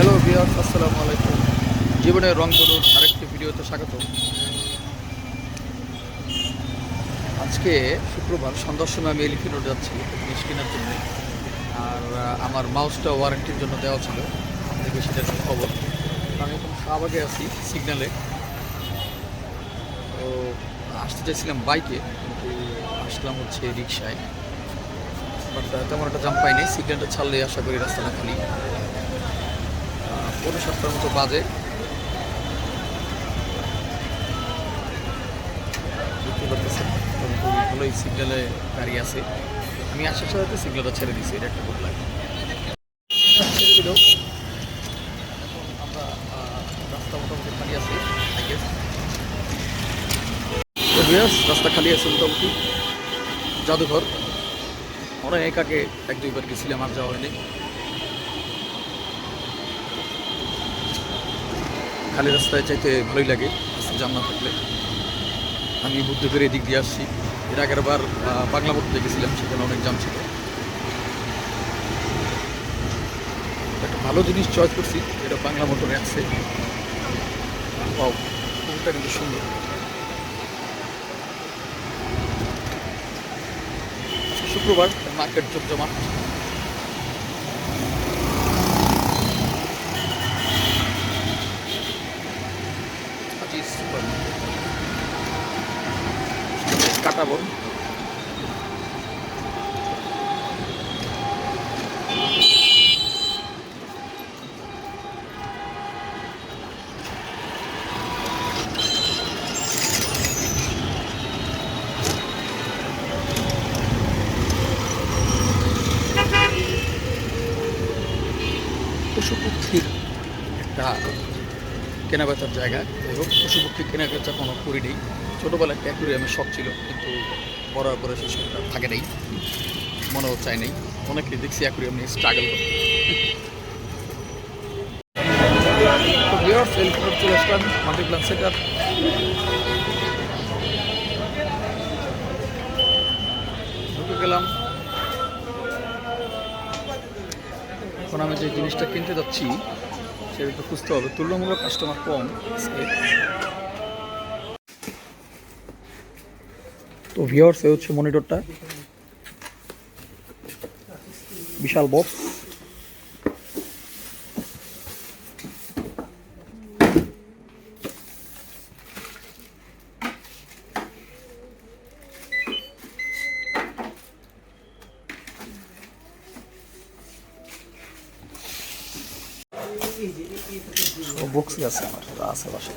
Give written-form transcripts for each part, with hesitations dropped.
Hello viewers, আসসালামু আলাইকুম। জীবনের রং ধরুন আরেকটি ভিডিওতে স্বাগত। আজকে শুক্রবার সন্ধ্যার সময় আমি এলিফ্যান্ট রোড যাচ্ছি জিনিস কেনার জন্য। আর আমার মাউসটা ওয়ারেন্টির জন্য দেওয়া ছিল, আপনাদেরকে সেটার খবর। আমি এখন শাহবাগে আছি সিগন্যালে। তো আসতে চাইছিলাম বাইকে, কিন্তু আসলাম হচ্ছে রিক্সায়। বাট তেমন একটা জাম পাইনি। সিগন্যালটা ছাড়লে আশা করি রাস্তাটা খালি। 7:45 মতো বাজে। দেখতে পারতেছেন ভালোই সিগন্যালে গাড়ি আছে। আমি আসার সাথে সিগন্যালটা ছেড়ে দিচ্ছি, এটা একটা গুড লাগে। ছেড়ে দিল। এখন আমরা রাস্তা মোটামুটি খালি আছে, আই গেস। তো ভিউয়ার্স, রাস্তা খালি আছে মোটামুটি। জাদুঘর অনেক আগে 1-2 বার গেছিলাম, আর যাওয়া হয়নি। খালি রাস্তায় চাইতে ভালোই লাগে, রাস্তা জাম না থাকলে। আমি বুদ্ধ করে এদিক দিয়ে আসছি। এর আগের বার বাংলা মোটর দেখেছিলাম, সেখানে অনেক জাম ছিল। একটা ভালো জিনিস চয়েস করছি, এটা বাংলা মোটরে আছে। ওয়াও, পুকুরটা কিন্তু সুন্দর। শুক্রবার মার্কেট জমজমাট। আজিজ সুপার কাটাবো। পশু পক্ষীর একটা কেনাবেচার জায়গা। এবং পশু পক্ষী কেনাবেচা কোনো করি নেই। ছোটোবেলা একটা অ্যাকুরিয়ামের শখ ছিল, কিন্তু বড় করে সেই শখটা থাকে নেই, মনেও চাই নেই। অনেকে দেখছি অ্যাকুরিয়াম নিয়ে স্ট্রাগল করতে। তো ভিউয়ার্স, এলিফ্যান্ট চলে আসলাম মাল্টিপ্লান সেন্টার। ঢুকে গেলাম। এখন আমি যে জিনিসটা কিনতে যাচ্ছি সেটা একটু খুঁজতে হবে। তুলনামূলক কাস্টমার কম আজকে। তো ভিউয়ার্স, এ হচ্ছে মনিটরটা, বিশাল বক্স। বক্সই আছে আমার আশেপাশে।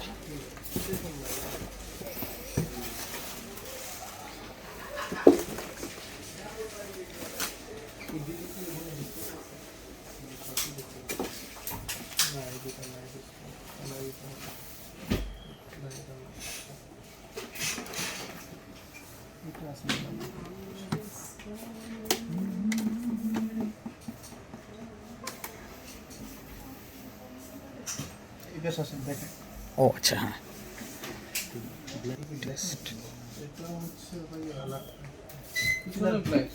ও আচ্ছা, হ্যাঁ।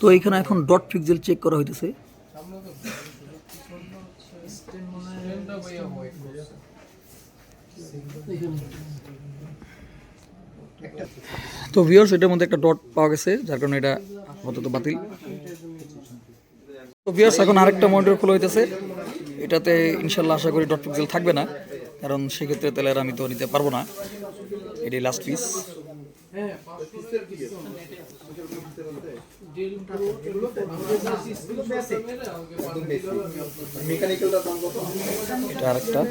তো এখানে এখন ডট পিক্সেল চেক করা হইতেছে। তো ভিউয়ার্স, এটার মধ্যে একটা ডট পাওয়া গেছে, যার কারণে এটা আপাতত বাতিল। তো ভিউয়ার্স, এখন আরেকটা মনিটর খোলা হইতেছে। এটাতে ইনশাল্লাহ আশা করি ডট পিক্সেল থাকবে না, কারণ সেক্ষেত্রে তাহলে আর আমি তো নিতে পারবো না। এটাই লাস্ট পিস। এটা আরেকটা।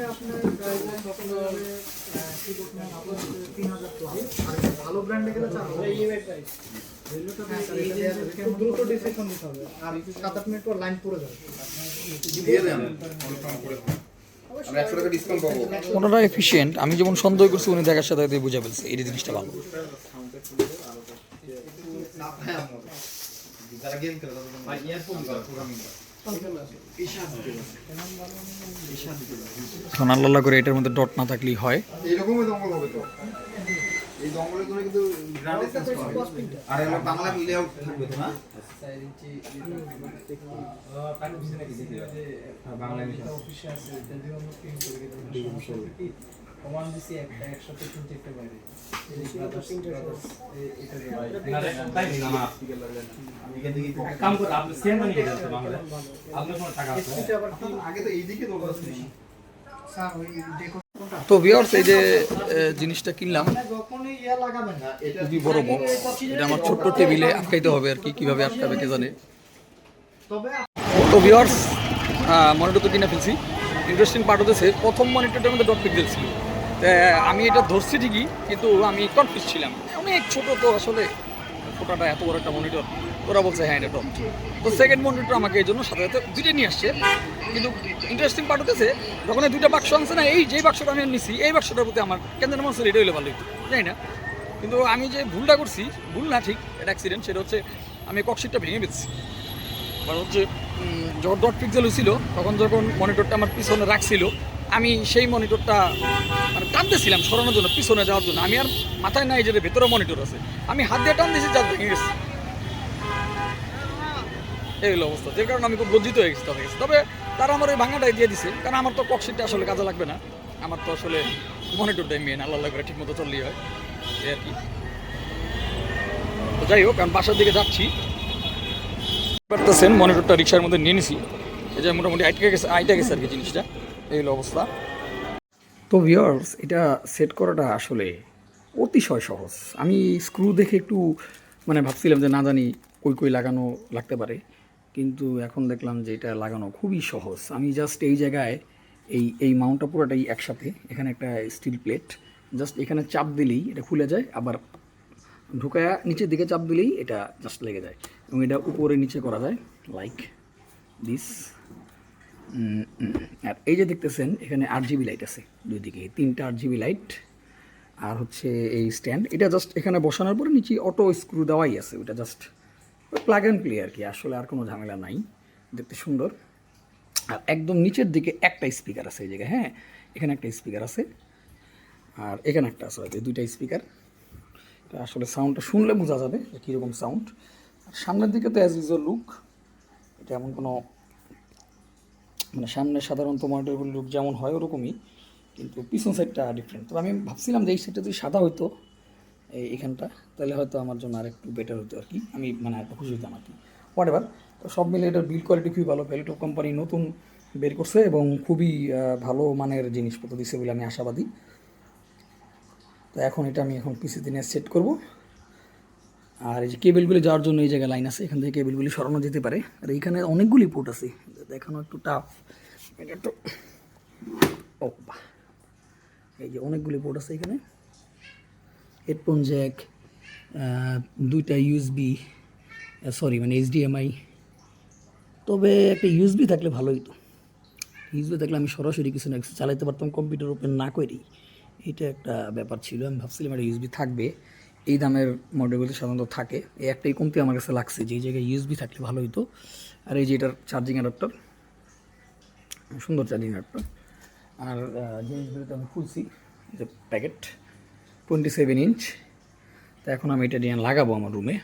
ওনারা এফিশিয়েন্ট। আমি যেমন সন্দেহ করছি, উনি দেখার সাথে বুঝে ফেলছে এই জিনিসটা ভালো। এখন আল্লাহ করে এটার মধ্যে ডট না থাকলেই হয়। এই জঙ্গলের জন্য কিন্তু গ্রামের চেঞ্জ করা হয়। আর এগুলো বাংলা লেআউট থাকবে তো না? বাংলা অফিসে আছে যদি আমরা প্রিন্ট করে দিই কমান দিছি একটা একসাথে তিনটে একটা বাইরে কাম করে আপনি সেম বানিয়ে দেন তো বাংলা আপনার কোনো টাকা আছে আগে তো এইদিকে দরকার ছিল। স্যার ওই ডেকো তো ভিউয়ার্স এই যে জিনিসটা কিনলাম যখনই ইয়া লাগাবেন না এটা খুবই বড় বক্স, এটা আমার ছোট্ট টেবিলে আটকাইতে হবে আর কি, কীভাবে আটকাবে কে জানে। তবে তো ভিউয়ার্স মনিটর তো কিনে ফেলছি। ইন্টারেস্টিং পার্ট হতেছে প্রথম মনিটরটার মধ্যে ডট পিক্সেল ছিল। তা আমি এটা ধরছি ঠিকই, কিন্তু আমি কনফিউজ ছিলাম, অনেক ছোট তো আসলে ফোটাটা এত বড় একটা মনিটর, ওরা বলছে হ্যাঁ এটা ডট। তো সেকেন্ড মনিটর আমাকে এই জন্য সাথে সাথে দুইটা নিয়ে আসছে। কিন্তু ইন্টারেস্টিং পার্ট হতেছে যখন এই দুইটা বাক্স আনছে না, এই যেই বাক্সটা আমি নিছি এই বাক্সটার প্রতি আমার কেন যেন মনে হচ্ছে এটা হইলে ভালো হইতো, জানি না। কিন্তু আমি যে ভুলটা করছি, ভুল না ঠিক, এটা অ্যাক্সিডেন্ট, সেটা হচ্ছে আমি ককশিটটা ভেঙে ফেলছি। কারণ হচ্ছে যখন ডট পিক্সেল হয়েছিল তখন যখন মনিটরটা আমার পিছনে রাখছিল, আমি সেই মনিটরটা মানে টানতেছিলাম সরানোর জন্য, পিছনে যাওয়ার জন্য। আমি আর মাথায় নাই যে ভেতরে মনিটর আছে, আমি হাত দিয়ে টান দিয়েছি, যা ভেঙে গেছে। এই হলো অবস্থা, যে কারণে আমি খুব লজ্জিত হয়ে গেছি তাদের কাছে। তবে তারা আমার ওই ভাঙাটাই দিয়ে দিছে, কারণ আমার তো ককশিটটা আসলে কাজে লাগবে না, আমার তো আসলে মনিটরটাই মেন, আল্লাহ করে ঠিক মতো চললেই হয় এই আর কি। তো যাই হোক, আমি বাসার দিকে যাচ্ছি। পারতেছেন মনিটরটা রিক্সার মধ্যে নিয়ে নিছি, এই যে মোটামুটি আইটা গেছে আর কি জিনিসটা, এই হলো অবস্থা। তো ভিউয়ার্স এটা সেট করাটা আসলে অতিশয় সহজ। আমি স্ক্রু দেখে একটু মানে ভাবছিলাম যে না জানি কই কই লাগানো লাগতে পারে, কিন্তু এখন দেখলাম যে এটা লাগানো খুবই সহজ। আমি জাস্ট এই জায়গায় এই মাউন্টটা পুরোটাই একসাথে, এখানে একটা স্টিল প্লেট, জাস্ট এখানে চাপ দিলেই এটা খুলে যায়, আবার ঢুকায়া নিচের দিকে চাপ দিলেই এটা জাস্ট লেগে যায়, এবং এটা উপরে নিচে করা যায় লাইক দিস। আর এই যে দেখতেছেন এখানে 8 GB লাইট আছে, দুই দিকে 3টা 8 GB লাইট, আর হচ্ছে এই স্ট্যান্ড, এটা জাস্ট এখানে বসানোর পরে নিচে অটো স্ক্রু দেওয়াই আছে, ওটা জাস্ট প্লাগ অ্যান্ড প্লে আর কি, আসলে আর কোনো ঝামেলা নাই, দেখতে সুন্দর। আর একদম নিচের দিকে একটা স্পিকার আছে এই জায়গায়, হ্যাঁ এখানে একটা স্পিকার আছে, আর এখানে একটা আছে, হয়তো দুইটা স্পিকার। আসলে সাউন্ডটা শুনলে বোঝা যাবে কীরকম সাউন্ড। আর সামনের দিকে তো অ্যাজ ইউজুয়াল লুক, এটা এমন কোনো মানে সামনে সাধারণত মনিটরগুলো লুক যেমন হয় ওরকমই, কিন্তু পিছন সাইডটা ডিফারেন্ট। তো আমি ভাবছিলাম যে এই সাইডটা যদি সাদা হইতো এইখানটা, তাহলে হয়তো আমার জন্য আর একটু বেটার হতো আর কি, আমি মানে আর একটু খুশি হতাম আর কি। হোয়াট এভার, তো সব মিলে এটার বিল্ড কোয়ালিটি খুবই ভালো, ভ্যালিটপ কোম্পানি নতুন বের করছে এবং খুবই ভালো মানের জিনিসপত্র দিচ্ছে বলে আমি আশাবাদী। তো এখন এটা আমি এখন পিসিতে নিয়ে সেট করব। আর এই যে কেবেলগুলি যাওয়ার জন্য এই জায়গায় লাইন আছে, এখান থেকে কেবেলগুলি সরানো যেতে পারে। আর এইখানে অনেকগুলি পোর্ট আছে, দেখানো একটু টাফ, এটা একটু ও বাহ, এই যে অনেকগুলি পোর্ট আছে এখানে, হেডফোন জ্যাক, দুইটা ইউএসবি, সরি মানে HDMI। তবে একটা ইউএসবি থাকলে ভালো হতো, ইউএসবি থাকলে আমি সরাসরি কিছু না কিছু চালাতে পারতাম কম্পিউটার ওপেন না করেই, এটা একটা ব্যাপার ছিল। আমি ভাবছিলাম একটা ইউএসবি থাকবে, এই দামের মডেলগুলো সাধারণত থাকে, এই একটাই কমতি আমার কাছে লাগছে যে এই জায়গায় ইউএসবি থাকলে ভালো হতো। আর এই যে এটার চার্জিং অ্যাডাপ্টার, সুন্দর চার্জিং অ্যাডাপ্টার। আর জিনিসগুলোতে আমি খুলছি যে প্যাকেট 27 ইঞ্চ। তো এখন আমি এটা নিয়ে লাগাবো আমার রুমে।